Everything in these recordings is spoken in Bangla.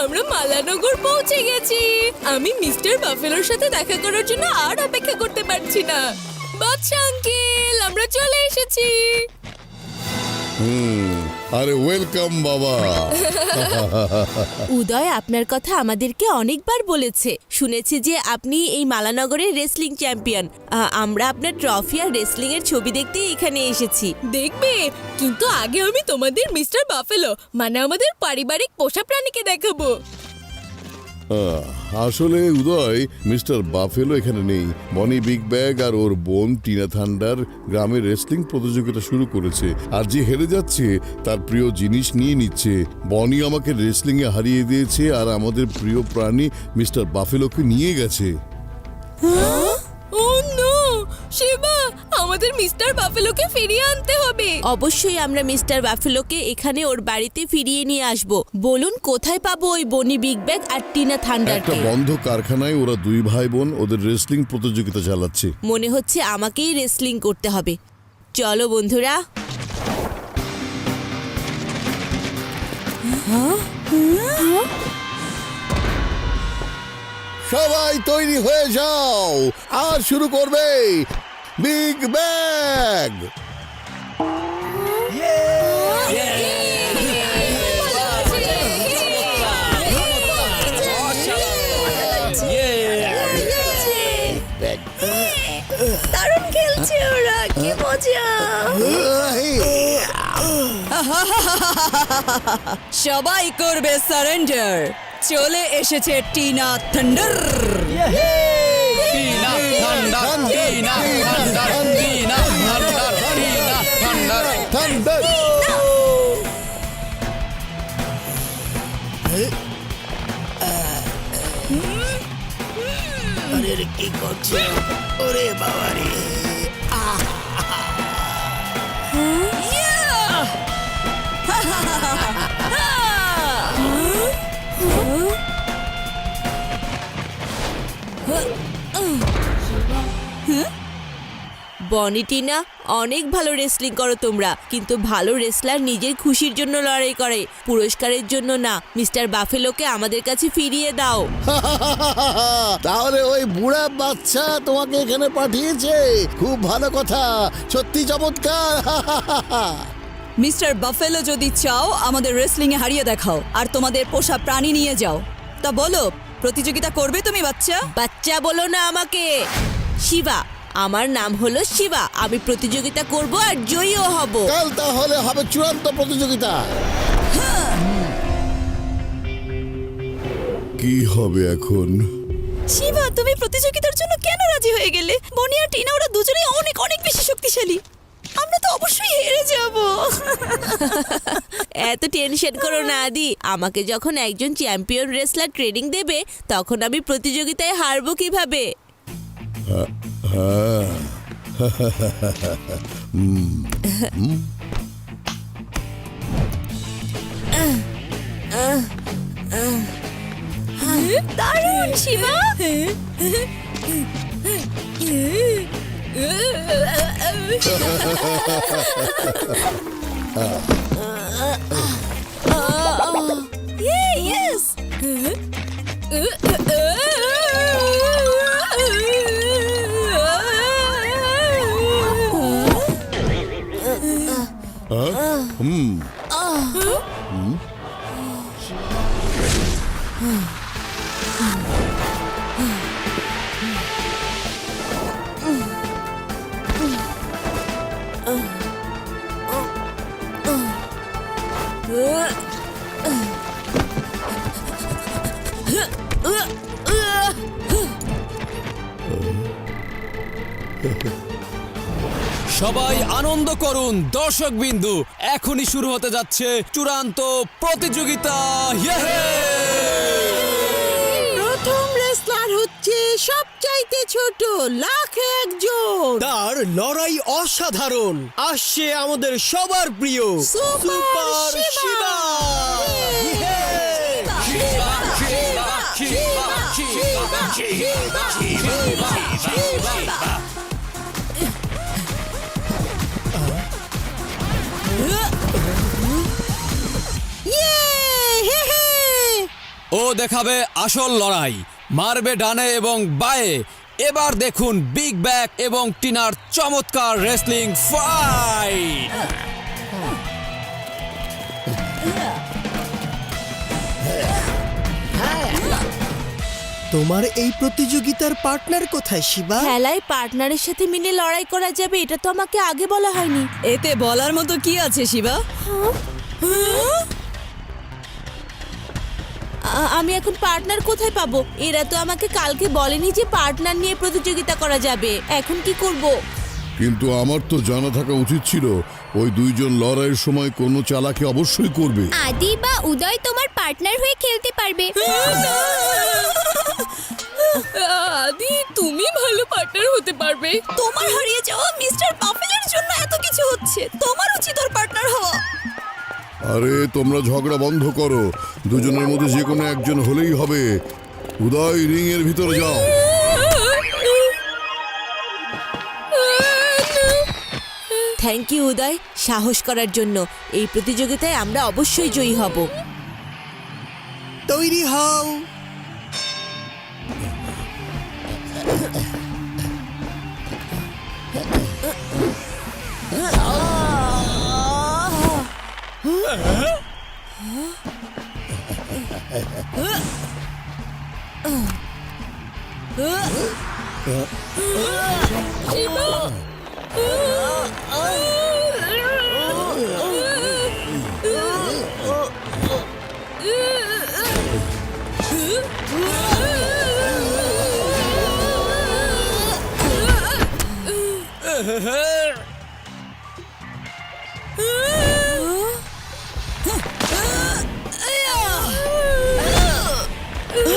আমরা মালানগর পৌঁছে গেছি। আমি মিস্টার বাফেলোর সাথে দেখা করার জন্য আর অপেক্ষা করতে পারছি না। বাদশা আঙ্কেল, আমরা চলে এসেছি। আরে ওয়েলকাম বাবা। উদয় আপনার কথা আমাদেরকে অনেকবার বলেছে। শুনেছি যে আপনি এই মালানগরের রেসলিং চ্যাম্পিয়ন। আমরা আপনার ট্রফি আর রেসলিং এর ছবি দেখতে এখানে এসেছি। দেখবে, কিন্তু আগে আমি তোমাদের মিস্টার বাফেলো মানে আমাদের পারিবারিক পোষা প্রাণীকে দেখাবো। আসলে উদয়, মিস্টার বাফেলো এখানে নেই। বনি বিগ ব্যাগ আর ওর বোন টিনা থান্ডার গ্রামের রেসলিং প্রতিযোগিতা শুরু করেছে, আর যে হেরে যাচ্ছে তার প্রিয় জিনিস নিয়ে নিচ্ছে। বনি আমাকে রেসলিং এ হারিয়ে দিয়েছে আর আমাদের প্রিয় প্রাণী মিস্টার বাফেলোকে নিয়ে গেছে। ও নো, শিবা, আমাদের মিস্টার বাফেলোকে ফিরিয়ে আনতে হবে। অবশ্যই আমরা মিস্টার বাফেলোকে এখানে ওর বাড়িতে ফিরিয়ে নিয়ে আসব। বলুন কোথায় পাবো ওই বনি বিগ ব্যাগ আর টিনা একটা থান্ডারকে? বন্ধ কারখানায় ওরা দুই ভাই বোন ওদের রেসলিং প্রতিযোগিতা চালাচ্ছে। মনে হচ্ছে আমাকেই রেসলিং করতে হবে। চলো বন্ধুরা। সবাই তৈরি হয়ে যাও, আর শুরু করবে বিগ ব্যাগ। দারুণ খেলছে ওরা, কি মজা। সবাই করবে সারেন্ডার। চলে এসেছে Tina thunder. Tina thunder, Tina thunder, Tina thunder, Tina thunder. Thunder. আরে রে, কি করছে? ওরে বাবা রে! বনি, টিনা, অনেক ভালো রেসলিং করো তোমরা, কিন্তু ভালো রেসলার নিজের খুশির জন্য লড়াই করে, পুরস্কারের জন্য না। মিস্টার বাফেলোকে আমাদের কাছে ফিরিয়ে দাও। তাহলে ওই বুড়া বাচ্চা তোমাকে এখানে পাঠিয়েছে? খুব ভালো কথা, সত্যি চমৎকার। মিস্টার বাফেলো, যদি চাও আমাদের রেসলিং এ হারিয়ে দেখাও আর তোমাদের পোষা প্রাণী নিয়ে যাও, তা বলো প্রতিযোগিতা করবে তুমি? বাচ্চা বাচ্চা বলো না আমাকে। শিবা, আমার নাম হলো শিবা। আমি প্রতিযোগিতা করব আর জয়ীও হব। কাল তাহলে হবে চূড়ান্ত প্রতিযোগিতা। কি হবে এখন? শিবা, তুমি প্রতিযোগিতার জন্য কেন রাজি হয়ে গেলে? বনি আর টিনা ওরা দুজনেই অনেক অনেক বেশি শক্তিশালী। আমরা তো অবশ্যই হেরে যাব। এত টেনশন করো না আদি। আমাকে যখন একজন চ্যাম্পিয়ন রেসলার ট্রেনিং দেবে, তখন আমি প্রতিযোগিতায় হারবো কিভাবে? দারুণ শিবা। Yes! সবাই আনন্দ করুন দর্শক বিন্দু, এখনই শুরু হতে যাচ্ছে চূড়ান্ত প্রতিযোগিতা। প্রথম রেসলার হচ্ছে সবচাইতে ছোট, লাখ একজন। তার লড়াই অসাধারণ। আসছে আমাদের সবার প্রিয় সুপার শিবা। ও দেখাবে আসল লড়াই, মারবে ডানে এবং বায়ে। এবার দেখুন বিগ ব্যাগ এবং টিনার চমৎকার রেসলিং ফাইট। তোমার এই প্রতিযোগিতার পার্টনার কোথায় শিবা? খেলায় পার্টনারের সাথে মিলে লড়াই করা যাবে, এটা তো আমাকে আগে বলা হয়নি। এতে বলার মতো কি আছে শিবা? আমি এখন পার্টনার কোথায় পাবো? এরা তো আমাকে কালকে বলেনি যে পার্টনার নিয়ে প্রতিযোগিতা করা যাবে। এখন কি করব? কিন্তু আমার তো জানা থাকা উচিত ছিল ওই দুইজন লড়াইয়ের সময় কোনো চালাকি অবশ্যই করবে। আদি বা উদয় তোমার পার্টনার হয়ে খেলতে পারবে। আদি, তুমি ভালো পার্টনার হতে পারবে। তোমার হারিয়ে যাওয়া মিস্টার বাফেলের জন্য এত কিছু হচ্ছে, তোমার উচিত ওর পার্টনার হওয়া। আরে তোমরা ঝগড়া বন্ধ করো, দুজনের মধ্যে যে কোনো একজন হলেই হবে। উদয়, রিং এর ভিতরে যাও। থ্যাংক ইউ উদয়, সাহস করার জন্য। এই প্রতিযোগিতায় আমরা অবশ্যই জয়ী হব। তৈরি হও।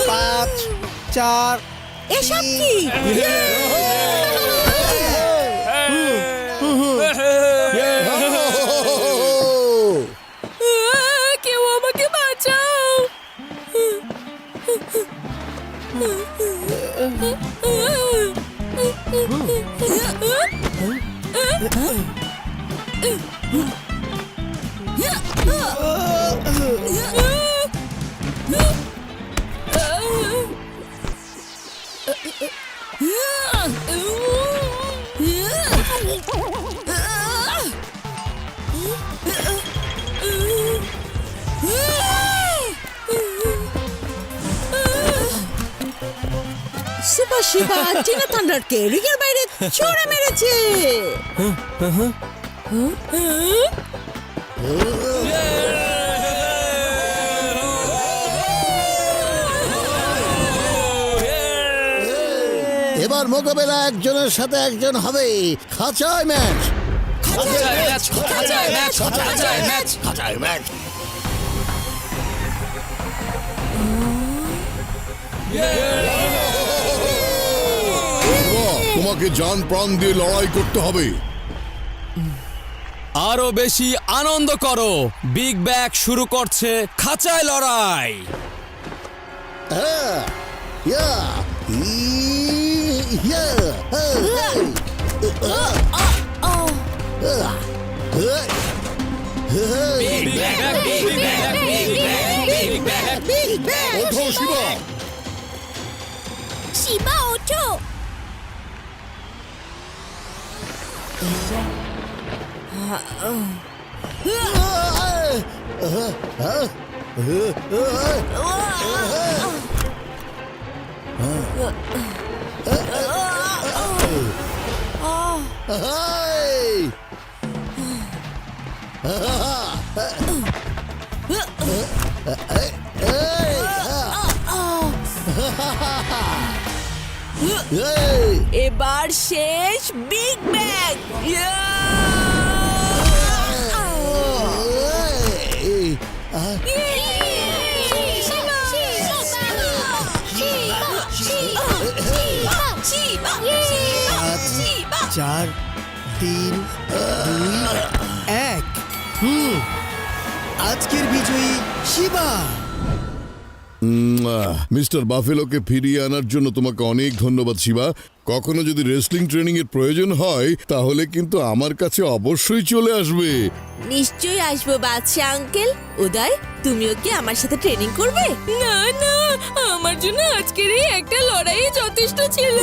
পাঁচ, চার, এসব কি? কেউ আমাকে বাঁচাও। সুপার শিবা টিনা থান্ডারকে রিংয়ের বাইরে ছুঁড়ে মেরেছে। এবার মোকাবেলা একজনের সাথে একজন হবে। খাঁচায় ম্যাচ। খাঁচায় ম্যাচ। তোমাকে জান প্রাণ দিয়ে লড়াই করতে হবে। আরো বেশি আনন্দ করো, বিগ ব্যাগ শুরু করছে খাঁচায় লড়াই। ইয়া, ইয়া, ওঠো শিবা। শিবা ওঠো। এবার শেষ বিগ ব্যাগ। চার, তিন, দুই, এক। আজকের বিজয়ী শিবা। মিস্টার বাফেলোকে ফিরিয়ে আনার জন্য তোমাকে অনেক ধন্যবাদ শিবা। কখনো যদি রেসলিং ট্রেনিং এর প্রয়োজন হয় তাহলে কিন্তু আমার কাছে অবশ্যই চলে আসবে। নিশ্চয়ই আসবো বাদশা আঙ্কেল। উদয়, তুমিও কি আমার সাথে ট্রেনিং করবে? না না, আমার জন্য আজকের এই একটা লড়াই যথেষ্ট ছিল।